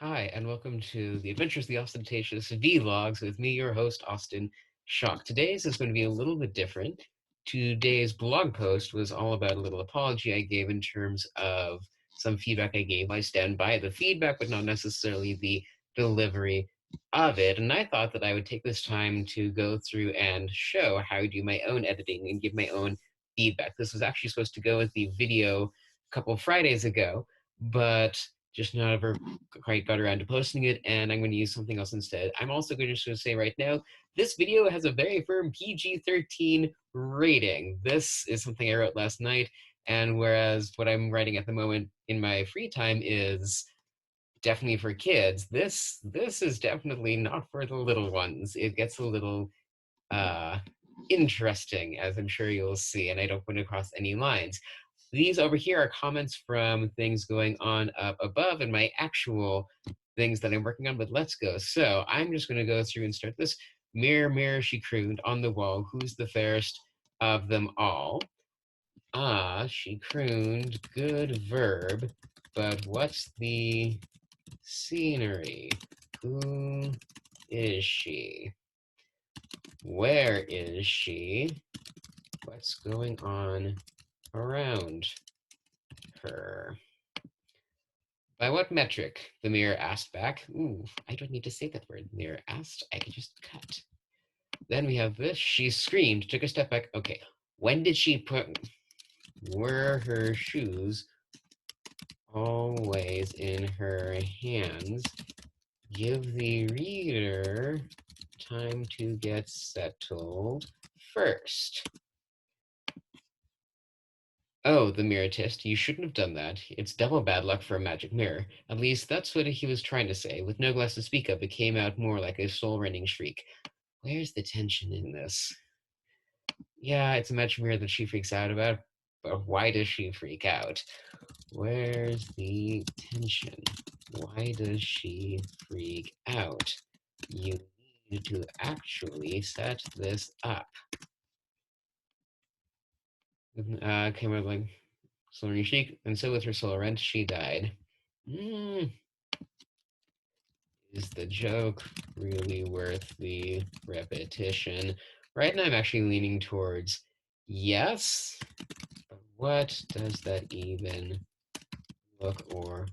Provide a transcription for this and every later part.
Hi, and welcome to the Adventures of the Ostentatious Vlogs with me, your host, Austin Shock. Today's is going to be a little bit different. Today's blog post was all about a little apology I gave in terms of some feedback I gave. I stand by the feedback, but not necessarily the delivery of it. And I thought that I would take this time to go through and show how I do my own editing and give my own feedback. This was actually supposed to go with the video a couple of Fridays ago, but just not ever quite got around to posting it, and I'm going to use something else instead. I'm also going to say right now, this video has a very firm PG-13 rating. This is something I wrote last night, and whereas what I'm writing at the moment in my free time is definitely for kids, this is definitely not for the little ones. It gets a little uh, interesting, as I'm sure you'll see, and I don't want to cross any lines. These over here are comments from things going on up above and my actual things that I'm working on, but let's go. So I'm just going to go through and start this. Mirror, mirror, she crooned on the wall, who's the fairest of them all? Ah, she crooned, good verb, but what's the scenery? Who is she? Where is she? What's going on around her? By what metric? The mirror asked back. Ooh, I don't need to say that word. The mirror asked. I can just cut. Then we have this. She screamed, took a step back. Okay, when did she put? Were her shoes always in her hands? Give the reader time to get settled first. Oh, the mirrorist, you shouldn't have done that. It's double bad luck for a magic mirror. At least that's what he was trying to say. With no glass to speak of, it came out more like a soul-rending shriek. Where's the tension in this? Yeah, it's a magic mirror that she freaks out about, but why does she freak out? Where's the tension? Why does she freak out? You need to actually set this up. Came out like Solar Chic, and so with her soul rent, she died. Is the joke really worth the repetition? Right now, I'm actually leaning towards yes, but what does that even look or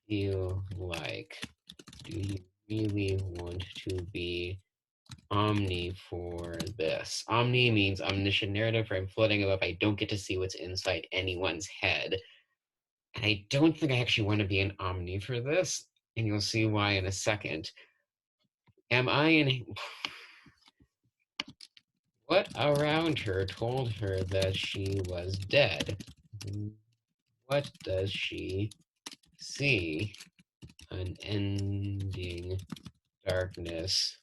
feel like? Do you really want to be omni for this? Omni means omniscient narrative, where I'm floating above. I don't get to see what's inside anyone's head. And I don't think I actually want to be an omni for this, and you'll see why in a second. Am I in? What around her told her that she was dead? What does she see? Unending darkness,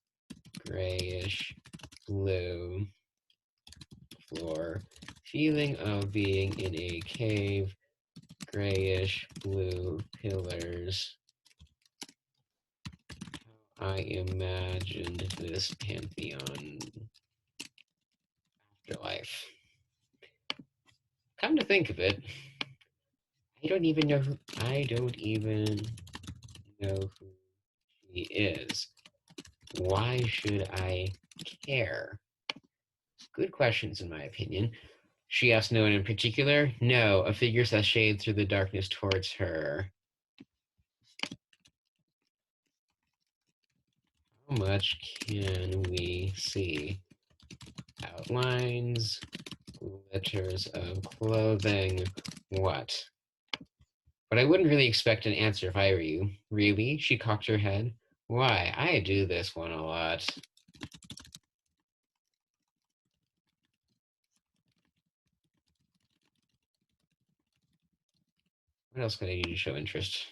grayish blue floor, feeling of being in a cave, grayish blue pillars. I imagined this pantheon afterlife. Come to think of it, I don't even know who she is. Why should I care? Good questions, in my opinion. She asked no one in particular. No, a figure sashayed through the darkness towards her. How much can we see? Outlines, glitters of clothing, what? But I wouldn't really expect an answer if I were you. Really? She cocked her head. Why? I do this one a lot. What else could I do to show interest?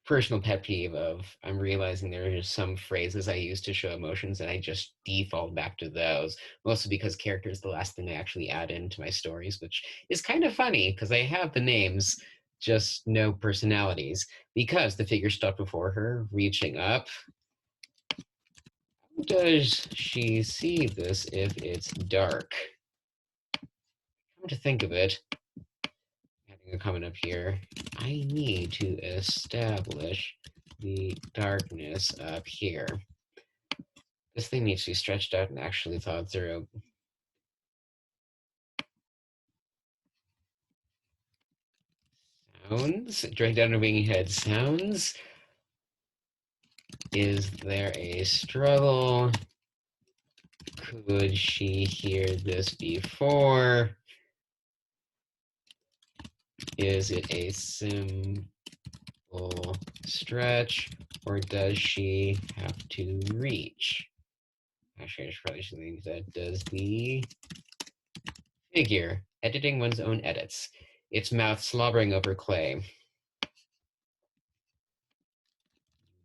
Personal pet peeve of I'm realizing there are just some phrases I use to show emotions and I just default back to those, mostly because character is the last thing I actually add into my stories, which is kind of funny because I have the names, just no personalities, because the figure stopped before her, reaching up. How does she see this if it's dark? Come to think of it, adding a comment up here, I need to establish the darkness up here. This thing needs to be stretched out and actually thought through. Sounds. Drag down her wing head. Sounds. Is there a struggle? Could she hear this before? Is it a simple stretch, or does she have to reach? Actually, I probably should think that. Does the figure editing one's own edits, its mouth slobbering over clay,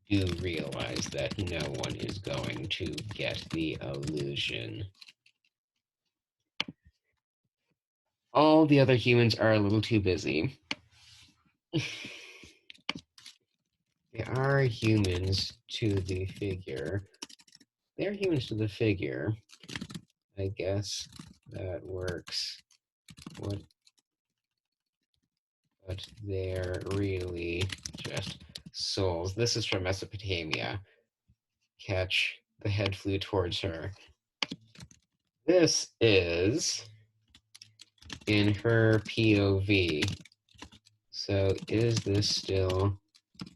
do realize that no one is going to get the illusion. All the other humans are a little too busy. They are humans to the figure. They're humans to the figure. I guess that works. But they're really just souls. This is from Mesopotamia. Catch, the head flew towards her. This is in her POV. So is this still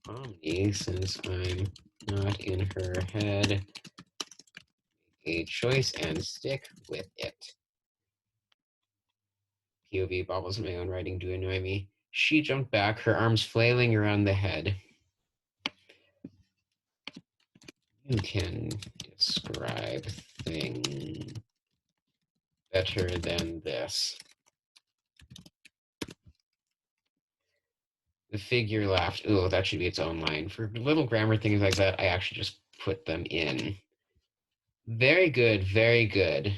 Omni since I'm not in her head? A choice and stick with it. POV bobbles in my own writing do annoy me. She jumped back, her arms flailing around the head. You can describe things better than this. The figure laughed. Oh, that should be its own line. For little grammar things like that, I actually just put them in. Very good, very good.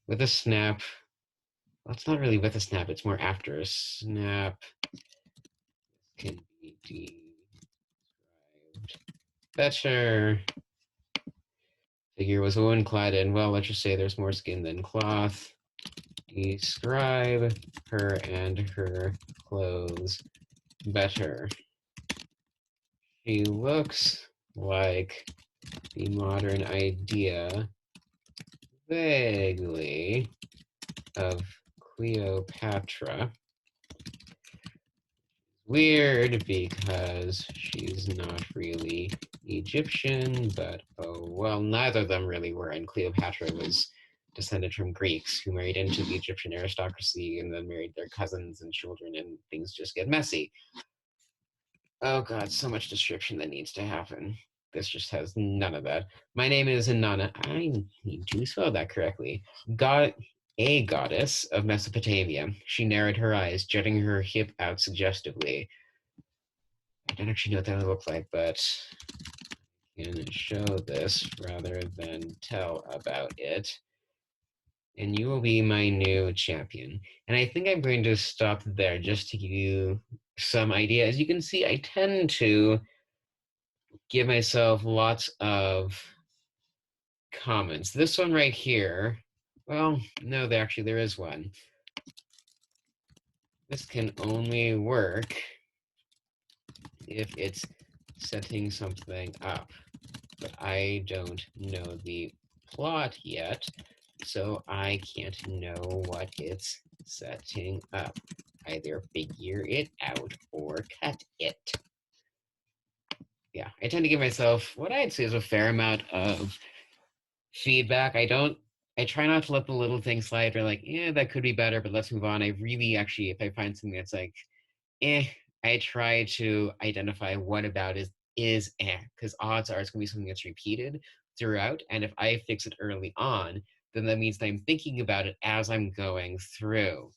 With a snap. Well, it's not really with a snap, it's more after a snap. Can be described better. Figure was woven clad in, well, let's just say there's more skin than cloth. Describe her and her clothes better. She looks like the modern idea, vaguely, of Cleopatra. Weird because she's not really Egyptian, but oh well, neither of them really were, and Cleopatra was descended from Greeks who married into the Egyptian aristocracy and then married their cousins and children, and things just get messy. Oh god, so much description that needs to happen. This just has none of that. My name is Inanna. I need to spell that correctly. A goddess of Mesopotamia. She narrowed her eyes, jutting her hip out suggestively. I don't actually know what that would look like, but I can show this rather than tell about it. And you will be my new champion. And I think I'm going to stop there just to give you some idea. As you can see, I tend to give myself lots of comments. This one right here, well, no, there is one. This can only work if it's setting something up, but I don't know the plot yet, so I can't know what it's setting up. Either figure it out or cut it. Yeah, I tend to give myself what I'd say is a fair amount of feedback. I try not to let the little things slide or like, yeah, that could be better, but let's move on. I really actually, if I find something that's like, I try to identify what about is because odds are it's gonna be something that's repeated throughout. And if I fix it early on, then that means that I'm thinking about it as I'm going through.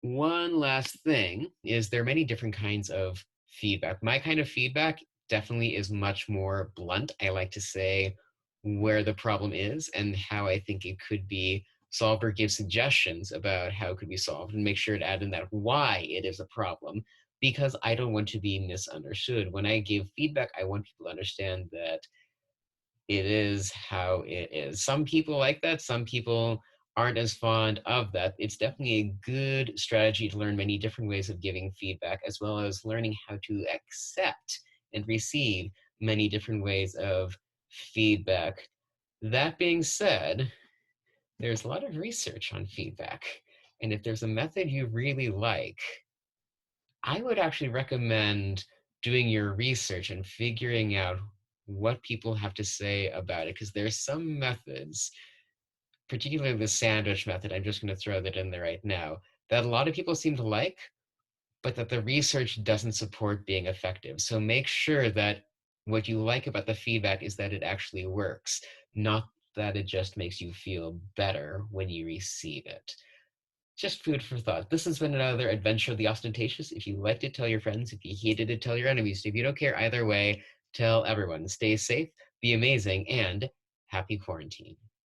One last thing is there are many different kinds of feedback. My kind of feedback definitely is much more blunt. I like to say where the problem is and how I think it could be solved, or give suggestions about how it could be solved, and make sure to add in that why it is a problem, because I don't want to be misunderstood. When I give feedback, I want people to understand that it is how it is. Some people like that, some people aren't as fond of that. It's definitely a good strategy to learn many different ways of giving feedback, as well as learning how to accept and receive many different ways of feedback. That being said, there's a lot of research on feedback. And if there's a method you really like, I would actually recommend doing your research and figuring out what people have to say about it. Because there's some methods, particularly the sandwich method, I'm just going to throw that in there right now, that a lot of people seem to like, but that the research doesn't support being effective. So make sure that what you like about the feedback is that it actually works, not that it just makes you feel better when you receive it. Just food for thought. This has been another adventure of the ostentatious. If you liked it, tell your friends. If you hated it, tell your enemies. If you don't care either way, tell everyone. Stay safe, be amazing, and happy quarantine.